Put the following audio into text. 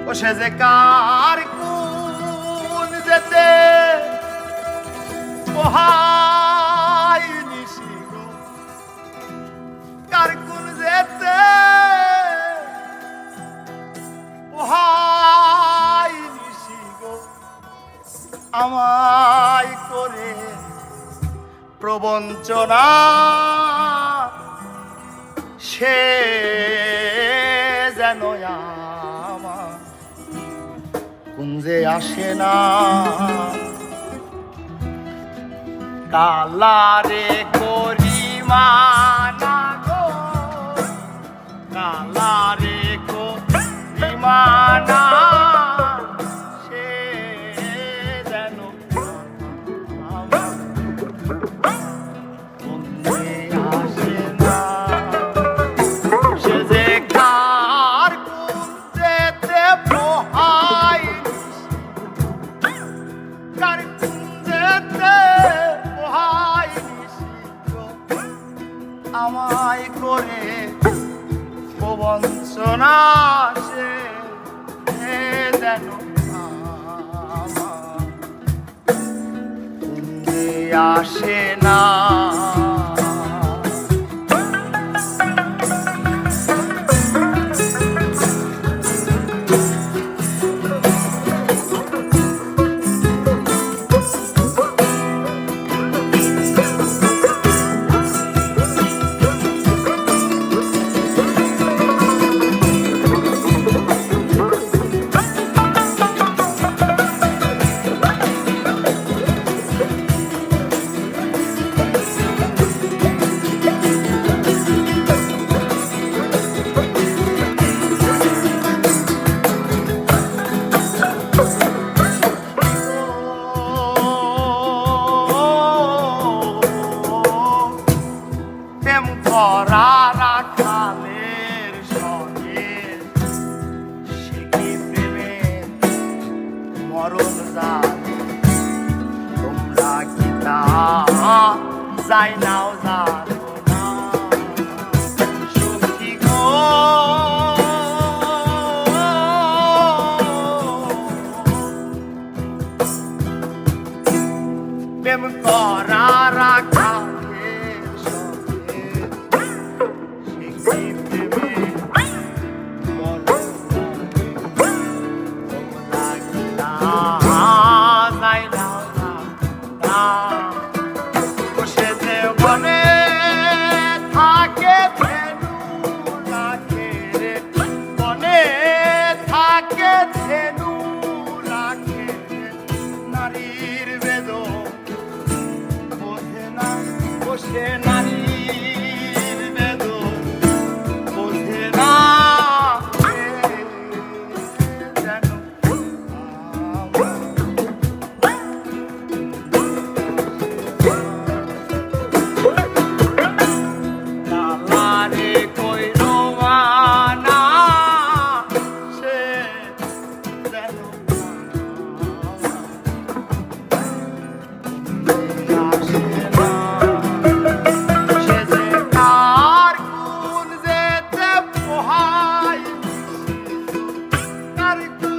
ও সে যে কার কোন যেতে পোহায় নিশি গো, কার কোন যেতে পোহায় নিশি গো, আমায় করে প্রবঞ্চনা সে যেন আমার কুঞ্জে আসে না। কালারে করিমানা গো, কালারে করিমানা সে যেন আমার কুঞ্জে আসে না। সে যে কার কুঞ্জেতে পোহায়, কার কুঞ্জেতে পোহায় আমায় করে প্রবঞ্চনা সে যেন আমার কুঞ্জে আসে না। ভরা রাখালের সঙ্গে সে কি প্রেমের মরণ জানে, তোমরা কি তা যাই নাও জানো না। সখী গো প্রেম করা রাখালের সঙ্গে নারীর বেদ বোঝে না, বসে নারীর বেদ বোঝে না যেন কালারে কইল মানা সে যেন Got it.